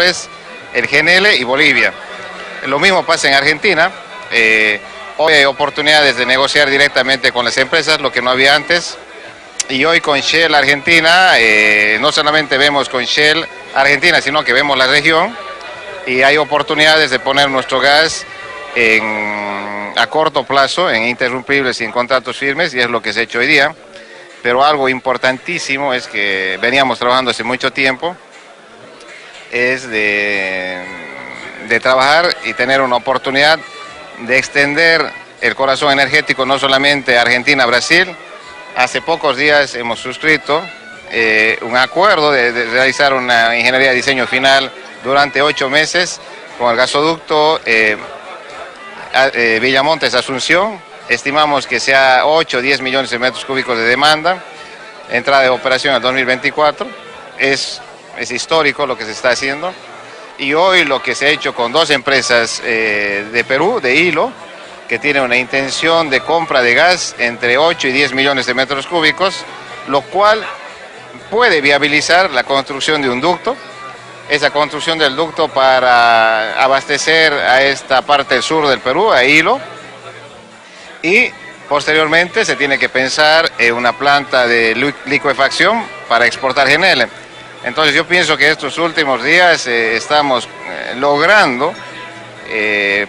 múltiples, el GNL y Bolivia. Lo mismo pasa en Argentina. Hoy hay oportunidades de negociar directamente con las empresas, lo que no había antes. Y hoy con Shell Argentina, no solamente vemos con Shell Argentina, sino que vemos la región y hay oportunidades de poner nuestro gas a corto plazo, en interrumpibles y en contratos firmes, y es lo que se ha hecho hoy día. Pero algo importantísimo es que veníamos trabajando hace mucho tiempo, es de trabajar y tener una oportunidad de extender el corazón energético no solamente a Argentina, Brasil. Hace pocos días hemos suscrito un acuerdo de realizar una ingeniería de diseño final durante 8 meses con el gasoducto Villamontes-Asunción. Estimamos que sea 8 o 10 millones de metros cúbicos de demanda, entrada de operación en 2024. Es histórico lo que se está haciendo. Y hoy lo que se ha hecho con 2 empresas de Perú, de Hilo, que tiene una intención de compra de gas entre 8 y 10 millones de metros cúbicos, lo cual puede viabilizar la construcción de un ducto. Esa construcción del ducto para abastecer a esta parte del sur del Perú, a Hilo, y posteriormente se tiene que pensar en una planta de licuefacción para exportar GNL. Entonces yo pienso que estos últimos días estamos logrando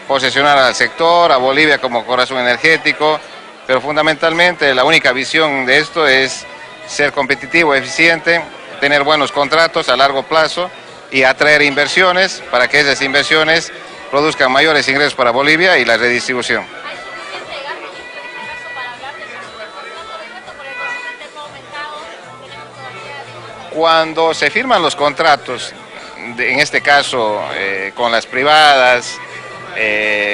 posesionar al sector, a Bolivia como corazón energético, pero fundamentalmente la única visión de esto es ser competitivo, eficiente, tener buenos contratos a largo plazo y atraer inversiones para que esas inversiones produzcan mayores ingresos para Bolivia y la redistribución. Cuando se firman los contratos, en este caso con las privadas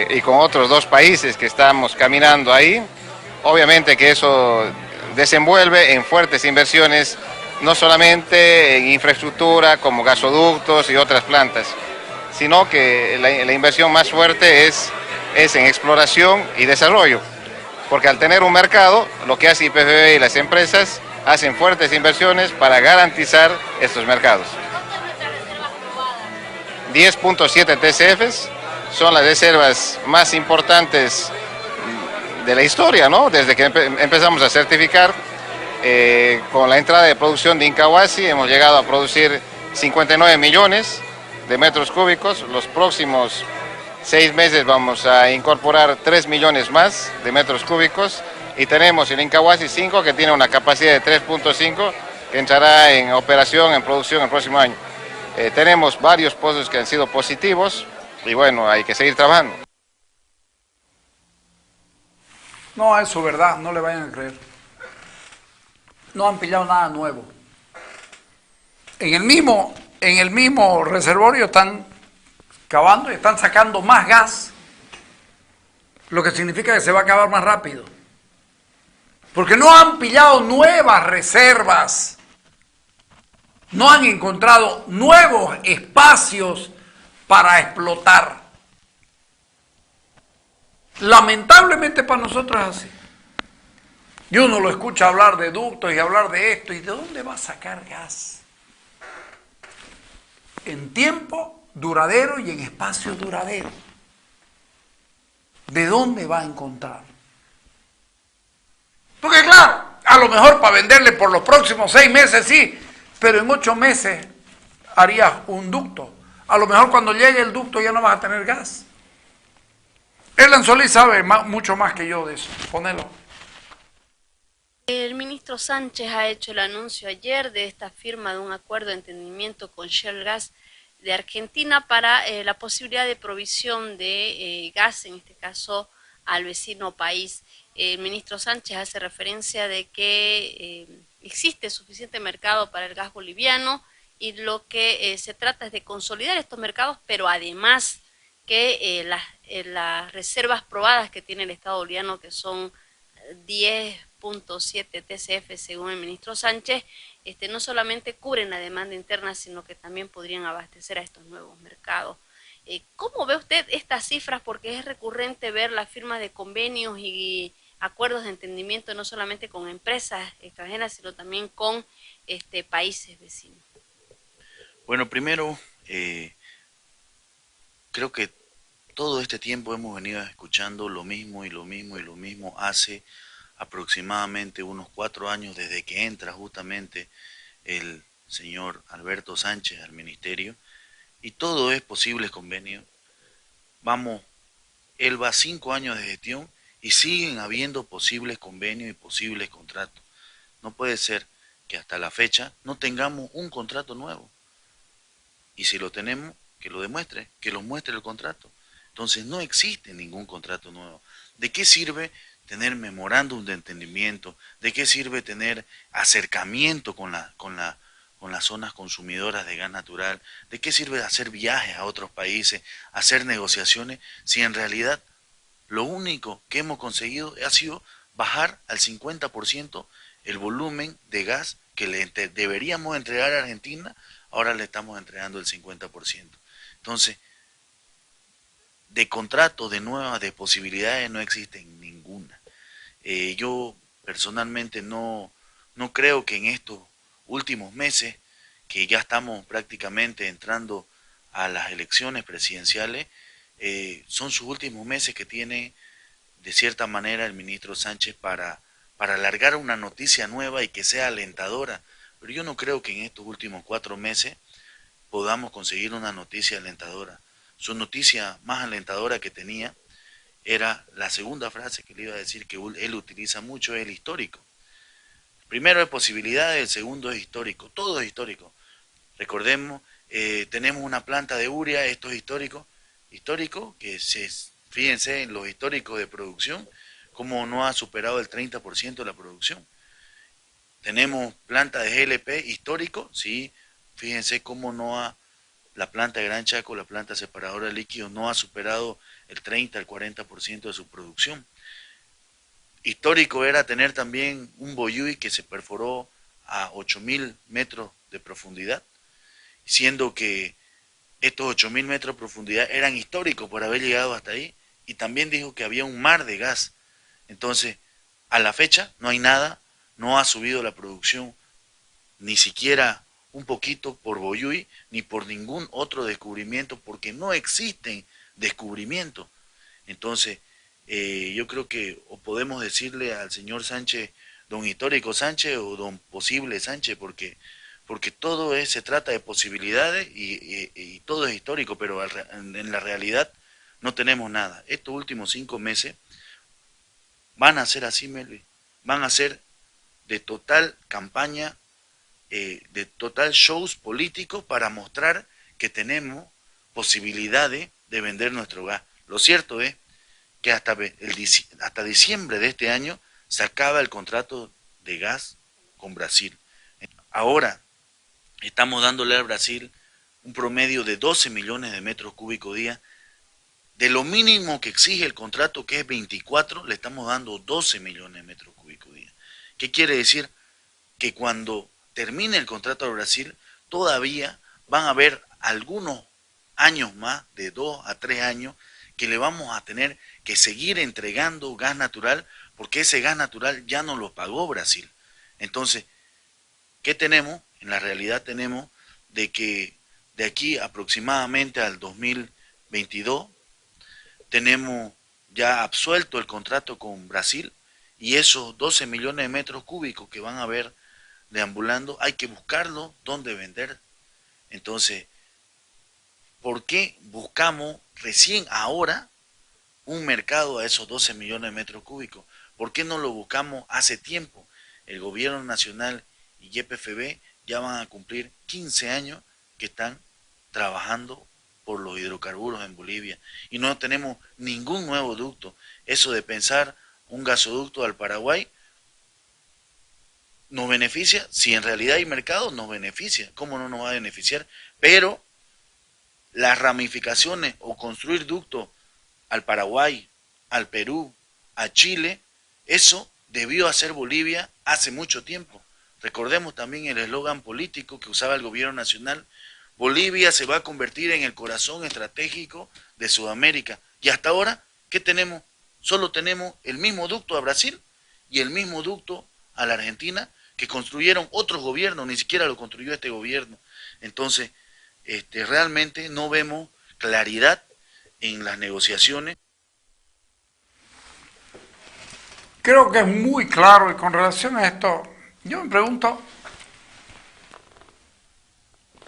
y con otros 2 países que estamos caminando ahí, obviamente que eso desenvuelve en fuertes inversiones, no solamente en infraestructura como gasoductos y otras plantas, sino que la inversión más fuerte es en exploración y desarrollo, porque al tener un mercado, lo que hace YPF y las empresas hacen fuertes inversiones para garantizar estos mercados. 10.7 TCFs son las reservas más importantes de la historia, ¿no? Desde que empezamos a certificar, con la entrada de producción de Incahuasi hemos llegado a producir 59 millones de metros cúbicos. Los próximos 6 meses vamos a incorporar 3 millones más de metros cúbicos. Y tenemos el Incahuasi 5, que tiene una capacidad de 3.5, que entrará en operación, en producción el próximo año. Tenemos varios pozos que han sido positivos y bueno, hay que seguir trabajando. No, eso es verdad, no le vayan a creer. No han pillado nada nuevo. En el mismo reservorio están cavando y están sacando más gas, lo que significa que se va a acabar más rápido. Porque no han pillado nuevas reservas, no han encontrado nuevos espacios para explotar. Lamentablemente para nosotros es así. Y uno lo escucha hablar de ductos y hablar de esto, ¿y de dónde va a sacar gas? En tiempo duradero y en espacio duradero. ¿De dónde va a encontrar? Porque claro, a lo mejor para venderle por los próximos 6 meses sí, pero en 8 meses harías un ducto. A lo mejor cuando llegue el ducto ya no vas a tener gas. Elan Solís sabe mucho más que yo de eso. Ponelo. El ministro Sánchez ha hecho el anuncio ayer de esta firma de un acuerdo de entendimiento con Shell Gas de Argentina para la posibilidad de provisión de gas, en este caso al vecino país. El ministro Sánchez hace referencia de que existe suficiente mercado para el gas boliviano y lo que se trata es de consolidar estos mercados, pero además que las reservas probadas que tiene el Estado boliviano, que son 10.7 TCF según el ministro Sánchez, no solamente cubren la demanda interna, sino que también podrían abastecer a estos nuevos mercados. ¿Cómo ve usted estas cifras? Porque es recurrente ver la firma de convenios y acuerdos de entendimiento no solamente con empresas extranjeras, sino también con países vecinos. Bueno, primero creo que todo este tiempo hemos venido escuchando lo mismo y lo mismo y lo mismo hace aproximadamente unos 4 años desde que entra justamente el señor Alberto Sánchez al ministerio, y todo es posible convenio. Vamos, él va 5 años de gestión y siguen habiendo posibles convenios y posibles contratos. No puede ser que hasta la fecha no tengamos un contrato nuevo. Y si lo tenemos, que lo demuestre, que lo muestre el contrato. Entonces no existe ningún contrato nuevo. ¿De qué sirve tener memorándum de entendimiento? ¿De qué sirve tener acercamiento con las zonas consumidoras de gas natural? ¿De qué sirve hacer viajes a otros países, hacer negociaciones, si en realidad lo único que hemos conseguido ha sido bajar al 50% el volumen de gas que deberíamos entregar a Argentina? Ahora le estamos entregando el 50%. Entonces, de contrato, de nuevas, de posibilidades, no existen ninguna. Yo personalmente no creo que en estos últimos meses, que ya estamos prácticamente entrando a las elecciones presidenciales, son sus últimos meses que tiene de cierta manera el ministro Sánchez para alargar una noticia nueva y que sea alentadora. Pero yo no creo que en estos últimos 4 meses podamos conseguir una noticia alentadora. Su noticia más alentadora que tenía era la segunda frase que le iba a decir, que él utiliza mucho, es el histórico. Primero es posibilidades, el segundo es histórico, todo es histórico. Recordemos, tenemos una planta de urea, esto es histórico, que fíjense en los históricos de producción, como no ha superado el 30% de la producción. Tenemos planta de GLP histórico, sí, fíjense cómo la planta de Gran Chaco, la planta separadora de líquidos, no ha superado el 30 al 40% de su producción. Histórico era tener también un Boyuy que se perforó a 8.000 metros de profundidad, siendo que estos 8.000 metros de profundidad eran históricos por haber llegado hasta ahí, y también dijo que había un mar de gas. Entonces, a la fecha no hay nada, no ha subido la producción ni siquiera un poquito por Boyuy, ni por ningún otro descubrimiento, porque no existen descubrimientos. Entonces, yo creo que o podemos decirle al señor Sánchez, don histórico Sánchez o don posible Sánchez, porque todo se trata de posibilidades y todo es histórico, pero en la realidad no tenemos nada. Estos últimos 5 meses van a ser así, Melvin, van a ser de total campaña, de total shows políticos para mostrar que tenemos posibilidades de vender nuestro gas. Lo cierto es que hasta diciembre de este año se acaba el contrato de gas con Brasil. Ahora estamos dándole al Brasil un promedio de 12 millones de metros cúbicos día. De lo mínimo que exige el contrato, que es 24, le estamos dando 12 millones de metros cúbicos día. ¿Qué quiere decir? Que cuando termine el contrato de Brasil, todavía van a haber algunos años más, de 2 a 3 años, que le vamos a tener que seguir entregando gas natural, porque ese gas natural ya no lo pagó Brasil. Entonces, ¿qué tenemos? En la realidad tenemos de que de aquí aproximadamente al 2022 tenemos ya absuelto el contrato con Brasil, y esos 12 millones de metros cúbicos que van a haber deambulando, hay que buscarlo dónde vender. Entonces, ¿por qué buscamos recién ahora un mercado a esos 12 millones de metros cúbicos? ¿Por qué no lo buscamos hace tiempo? El gobierno nacional y YPFB ya van a cumplir 15 años que están trabajando por los hidrocarburos en Bolivia y no tenemos ningún nuevo ducto. Eso de pensar un gasoducto al Paraguay nos beneficia, si en realidad hay mercado, nos beneficia. ¿Cómo no nos va a beneficiar? Pero las ramificaciones o construir ductos al Paraguay, al Perú, a Chile, eso debió hacer Bolivia hace mucho tiempo. Recordemos también el eslogan político que usaba el gobierno nacional: Bolivia se va a convertir en el corazón estratégico de Sudamérica. Y hasta ahora, ¿qué tenemos? Solo tenemos el mismo ducto a Brasil y el mismo ducto a la Argentina, que construyeron otros gobiernos, ni siquiera lo construyó este gobierno. Entonces, realmente no vemos claridad en las negociaciones. Creo que es muy claro y con relación a esto, yo me pregunto,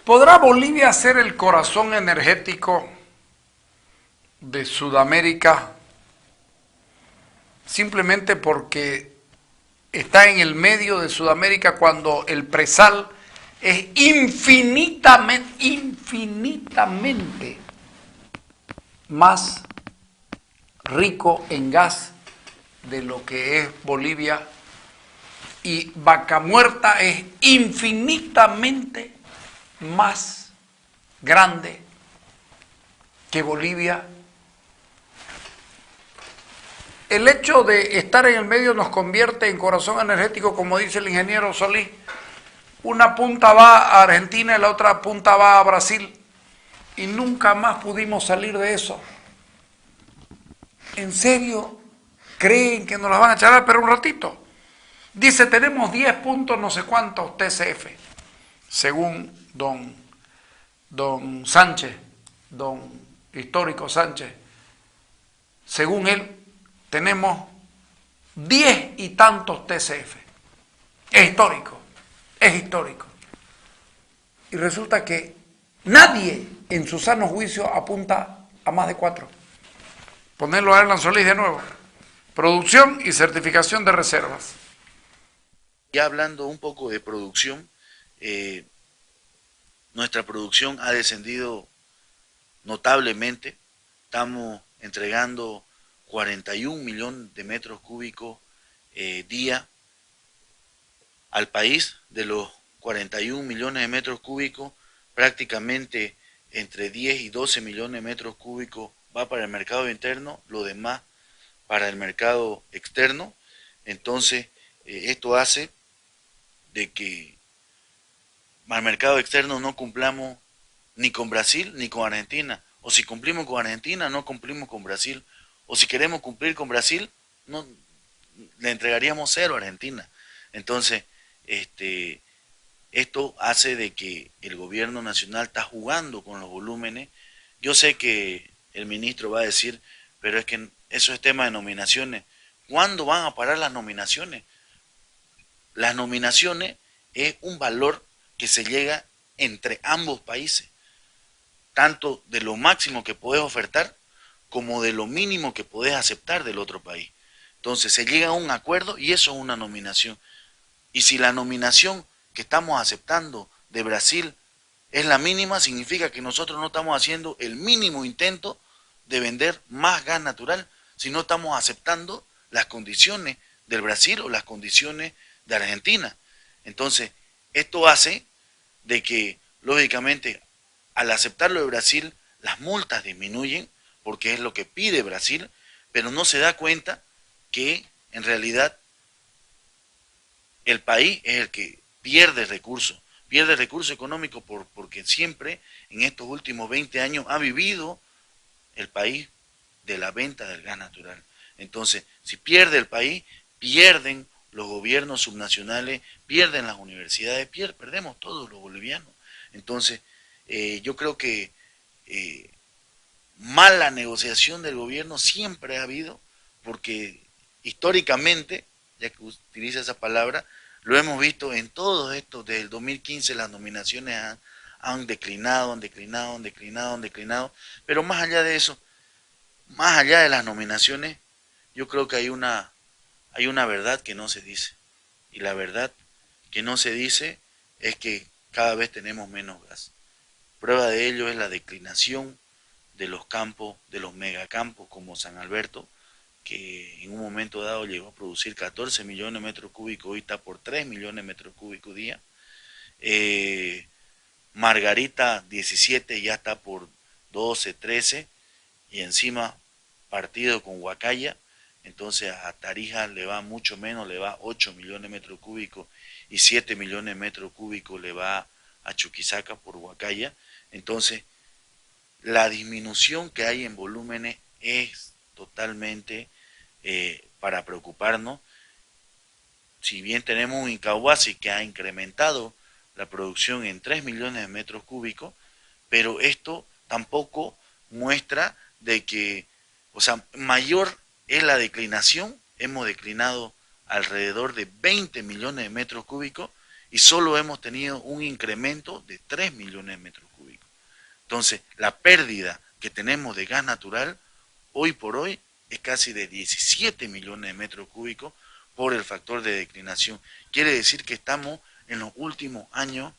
¿podrá Bolivia ser el corazón energético de Sudamérica simplemente porque está en el medio de Sudamérica cuando el presal es infinitamente más rico en gas de lo que es Bolivia, y Vaca Muerta es infinitamente más grande que Bolivia? El hecho de estar en el medio nos convierte en corazón energético, como dice el ingeniero Solís. Una punta va a Argentina y la otra punta va a Brasil, y nunca más pudimos salir de eso. ¿En serio creen que nos las van a echar? Pero un ratito. Dice, tenemos 10 puntos no sé cuántos TCF, según don Sánchez, don Histórico Sánchez. Según él, tenemos 10 y tantos TCF. Es histórico, es histórico. Y resulta que nadie en su sano juicio apunta a más de 4. Ponerlo a Erlan Solís de nuevo. Producción y certificación de reservas. Ya hablando un poco de producción, nuestra producción ha descendido notablemente. Estamos entregando 41 millones de metros cúbicos día al país. De los 41 millones de metros cúbicos, prácticamente entre 10 y 12 millones de metros cúbicos va para el mercado interno, lo demás para el mercado externo. Entonces, esto hace de que al mercado externo no cumplamos ni con Brasil ni con Argentina. O si cumplimos con Argentina, no cumplimos con Brasil. O si queremos cumplir con Brasil, no le entregaríamos 0 a Argentina. Entonces, esto hace de que el gobierno nacional está jugando con los volúmenes. Yo sé que el ministro va a decir, pero es que eso es tema de nominaciones. ¿Cuándo van a parar las nominaciones? Las nominaciones es un valor que se llega entre ambos países, tanto de lo máximo que podés ofertar como de lo mínimo que podés aceptar del otro país. Entonces se llega a un acuerdo y eso es una nominación. Y si la nominación que estamos aceptando de Brasil es la mínima, significa que nosotros no estamos haciendo el mínimo intento de vender más gas natural, si no estamos aceptando las condiciones del Brasil o las condiciones de Argentina. Entonces, esto hace de que, lógicamente, al aceptarlo de Brasil, las multas disminuyen, porque es lo que pide Brasil, pero no se da cuenta que, en realidad, el país es el que pierde recursos económicos porque siempre, en estos últimos 20 años, ha vivido el país de la venta del gas natural. Entonces, si pierde el país, pierden los gobiernos subnacionales, pierden las universidades, perdemos todos los bolivianos. Entonces, yo creo que mala negociación del gobierno siempre ha habido, porque históricamente, ya que utiliza esa palabra, lo hemos visto en todo esto. Desde el 2015 las nominaciones han declinado, pero más allá de eso, más allá de las nominaciones, yo creo que hay una verdad que no se dice. Y la verdad que no se dice es que cada vez tenemos menos gas. Prueba de ello es la declinación de los campos, de los megacampos como San Alberto, que en un momento dado llegó a producir 14 millones de metros cúbicos, hoy está por 3 millones de metros cúbicos día. Margarita 17 ya está por 12, 13, y encima partido con Huacaya. Entonces a Tarija le va mucho menos, le va 8 millones de metros cúbicos y 7 millones de metros cúbicos le va a Chuquisaca por Huacaya. Entonces la disminución que hay en volúmenes es totalmente para preocuparnos. Si bien tenemos un Incahuasi que ha incrementado la producción en 3 millones de metros cúbicos, pero esto tampoco muestra de que, o sea, mayor es la declinación, hemos declinado alrededor de 20 millones de metros cúbicos y solo hemos tenido un incremento de 3 millones de metros cúbicos. Entonces, la pérdida que tenemos de gas natural hoy por hoy es casi de 17 millones de metros cúbicos por el factor de declinación. Quiere decir que estamos en los últimos años,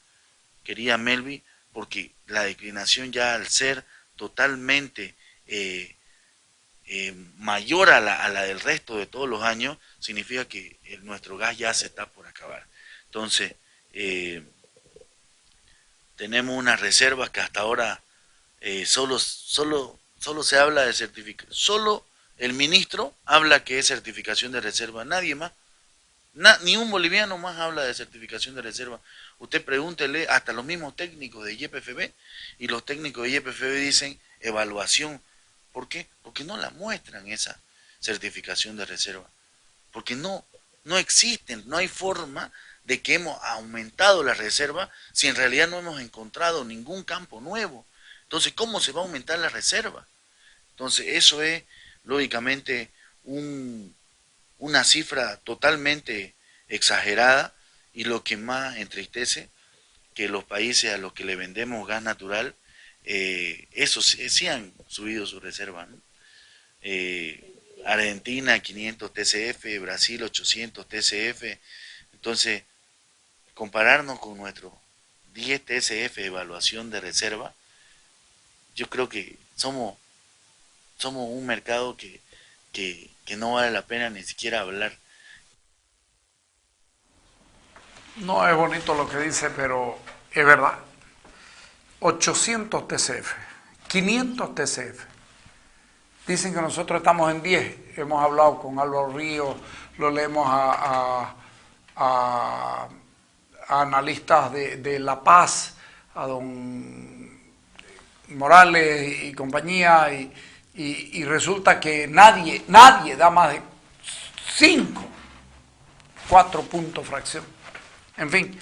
querida Melvi, porque la declinación ya al ser totalmente mayor a la del resto de todos los años, significa que nuestro gas ya se está por acabar. Entonces, tenemos unas reservas que hasta ahora solo se habla de certificación, solo el ministro habla que es certificación de reserva, nadie más, ni un boliviano más habla de certificación de reserva. Usted pregúntele hasta los mismos técnicos de YPFB, y los técnicos de YPFB dicen evaluación. ¿Por qué? Porque no la muestran esa certificación de reserva, porque no existen, no hay forma de que hemos aumentado la reserva si en realidad no hemos encontrado ningún campo nuevo. Entonces, ¿cómo se va a aumentar la reserva? Entonces, eso es, lógicamente, una cifra totalmente exagerada, y lo que más entristece, que los países a los que le vendemos gas natural, esos sí han subido su reserva, ¿no? Argentina 500 TCF, Brasil 800 TCF, entonces compararnos con nuestro 10 TCF de evaluación de reserva, yo creo que somos un mercado que no vale la pena ni siquiera hablar. No es bonito lo que dice, pero es verdad. 800 TCF, 500 TCF. Dicen que nosotros estamos en 10. Hemos hablado con Álvaro Ríos, lo leemos a analistas de La Paz, a don Morales y compañía, y resulta que nadie da más de 4 puntos fracción. En fin.